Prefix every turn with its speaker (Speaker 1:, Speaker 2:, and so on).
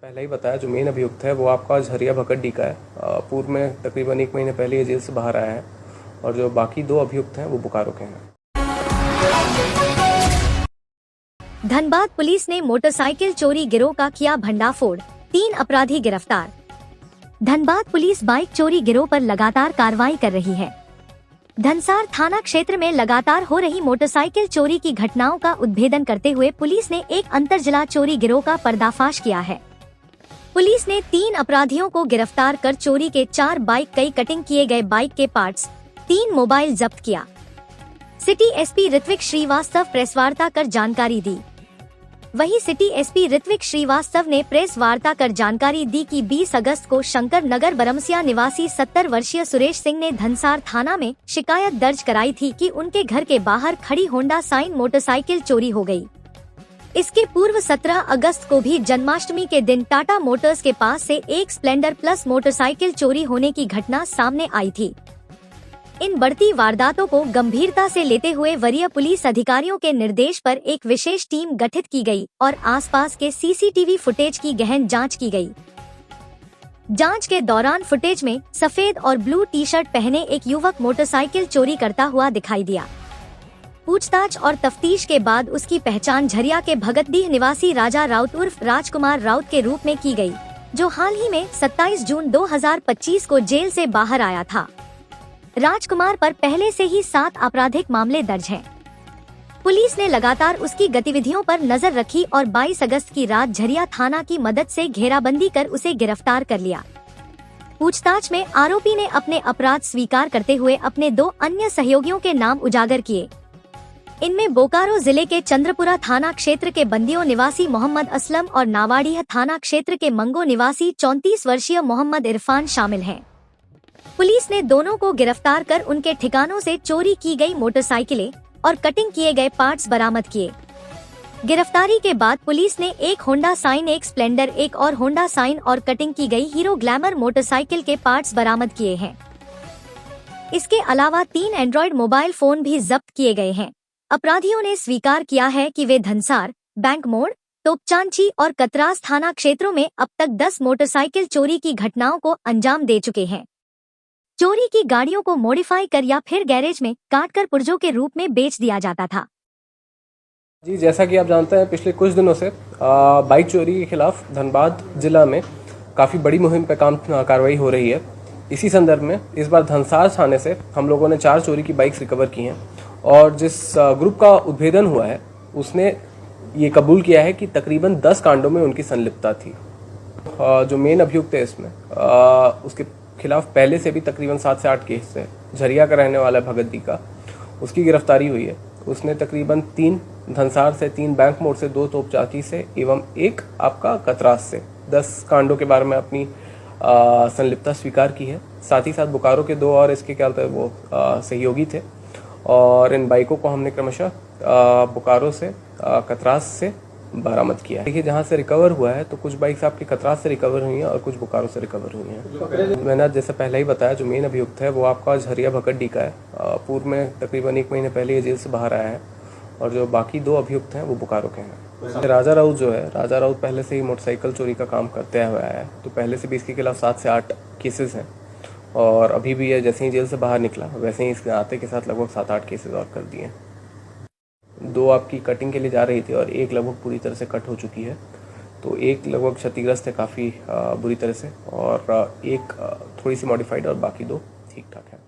Speaker 1: पहले ही बताया, जो मेन अभियुक्त है वो आपका झरिया भकड्डी का है। पूर्व में तकरीबन 1 महीने पहले ये जेल से बाहर आया है और जो बाकी 2 अभियुक्त हैं वो बोकारो के हैं।
Speaker 2: धनबाद पुलिस ने मोटरसाइकिल चोरी गिरोह का किया भंडाफोड़, 3 अपराधी गिरफ्तार। धनबाद पुलिस बाइक चोरी गिरोह पर लगातार कार्रवाई कर रही है। धनसार थाना क्षेत्र में लगातार हो रही मोटरसाइकिल चोरी की घटनाओं का उद्भेदन करते हुए पुलिस ने एक अंतरजिला चोरी गिरोह का पर्दाफाश किया है। पुलिस ने 3 अपराधियों को गिरफ्तार कर चोरी के 4 बाइक, कई कटिंग किए गए बाइक के पार्ट्स, 3 मोबाइल जब्त किया। City SP Ritvik Srivastava press वार्ता कर जानकारी दी। वहीं सिटी एसपी ऋत्विक श्रीवास्तव ने प्रेस वार्ता कर जानकारी दी कि 20 अगस्त को शंकर नगर बरमसिया निवासी 70 वर्षीय सुरेश सिंह ने धनसार थाना में शिकायत दर्ज कराई थी कि उनके घर के बाहर खड़ी होंडा साइन मोटरसाइकिल चोरी हो गई। इसके पूर्व 17 अगस्त को भी जन्माष्टमी के दिन टाटा मोटर्स के पास से एक स्प्लेंडर प्लस मोटरसाइकिल चोरी होने की घटना सामने आई थी। इन बढ़ती वारदातों को गंभीरता से लेते हुए वरीय पुलिस अधिकारियों के निर्देश पर एक विशेष टीम गठित की गई और आसपास के सीसीटीवी फुटेज की गहन जांच की गई। जांच के दौरान फुटेज में सफेद और ब्लू टी शर्ट पहने एक युवक मोटरसाइकिल चोरी करता हुआ दिखाई दिया। पूछताछ और तफ्तीश के बाद उसकी पहचान झरिया के भगतडीह निवासी राजा राउत उर्फ राजकुमार राउत के रूप में की गई, जो हाल ही में 27 जून 2025 को जेल से बाहर आया था। राजकुमार पर पहले से ही 7 आपराधिक मामले दर्ज हैं। पुलिस ने लगातार उसकी गतिविधियों पर नजर रखी और 22 अगस्त की रात झरिया थाना की मदद से घेराबंदी कर उसे गिरफ्तार कर लिया। पूछताछ में आरोपी ने अपने अपराध स्वीकार करते हुए अपने 2 अन्य सहयोगियों के नाम उजागर किए। इनमें बोकारो जिले के चंद्रपुरा थाना क्षेत्र के बंदियों निवासी मोहम्मद असलम और नावाडीह थाना क्षेत्र के मंगो निवासी 34 वर्षीय मोहम्मद इरफान शामिल हैं। पुलिस ने दोनों को गिरफ्तार कर उनके ठिकानों से चोरी की गई मोटरसाइकिलें और कटिंग किए गए पार्ट्स बरामद किए। गिरफ्तारी के बाद पुलिस ने एक होंडा साइन, एक स्प्लेंडर, एक और होंडा साइन और कटिंग की गई हीरो ग्लैमर मोटरसाइकिल के पार्ट्स बरामद किए हैं। इसके अलावा 3 एंड्रॉयड मोबाइल फोन भी जब्त किए गए हैं। अपराधियों ने स्वीकार किया है कि वे धनसार, बैंक मोड़, तोपचांची और कतरास थाना क्षेत्रों में अब तक 10 मोटरसाइकिल चोरी की घटनाओं को अंजाम दे चुके हैं। चोरी की गाड़ियों को मॉडिफाई कर या फिर गैरेज में काटकर पुर्जों के रूप में बेच दिया जाता था।
Speaker 1: जी, जैसा कि आप जानते हैं, पिछले कुछ दिनों से बाइक चोरी के खिलाफ धनबाद जिला में काफ़ी बड़ी मुहिम पर कार्रवाई हो रही है। इसी संदर्भ में इस बार धनसार थाने से हम लोगों ने 4 चोरी की बाइक्स रिकवर की हैं और जिस ग्रुप का उद्भेदन हुआ है उसने ये कबूल किया है कि तकरीबन 10 कांडों में उनकी संलिप्तता थी। जो मेन अभियुक्त है इसमें, उसके खिलाफ पहले से भी तकरीबन 7 से 8 केस है। झरिया का रहने वाला भगतडी का, उसकी गिरफ्तारी हुई है। उसने तकरीबन 3 धनसार से, 3 बैंक मोड़ से, 2 तोपचांची से एवं 1 आपका कतरास से 10 कांडों के बारे में अपनी संलिप्तता स्वीकार की है। साथ ही साथ बोकारो के 2 और इसके क्या होता है वो सहयोगी थे और इन बाइकों को हमने क्रमशः बोकारो से, कतरास से बरामद किया है। देखिए, जहाँ से रिकवर हुआ है तो कुछ बाइक्स आपकी कतरास से रिकवर हुई हैं और कुछ बोकारो से रिकवर हुई हैं। मैंने जैसे पहले ही बताया, जो मेन अभियुक्त है वो आपका झरिया भकड्डी का है। पूर्व में तकरीबन 1 महीने पहले ये जेल से बाहर आया है और जो बाकी 2 अभियुक्त हैं वो बोकारो के हैं। राजा राउत जो है, राजा राउत पहले से ही मोटरसाइकिल चोरी का काम करते हुए आया है, तो पहले से भी इसके खिलाफ 7 से 8 केसेस हैं और अभी भी ये जैसे ही जेल से बाहर निकला वैसे ही इसके आते के साथ लगभग 7-8 केसेस और कर दिए। 2 आपकी कटिंग के लिए जा रही थी और 1 लगभग पूरी तरह से कट हो चुकी है, तो 1 लगभग क्षतिग्रस्त है काफ़ी बुरी तरह से और 1 थोड़ी सी मॉडिफाइड और बाकी 2 ठीक ठाक है।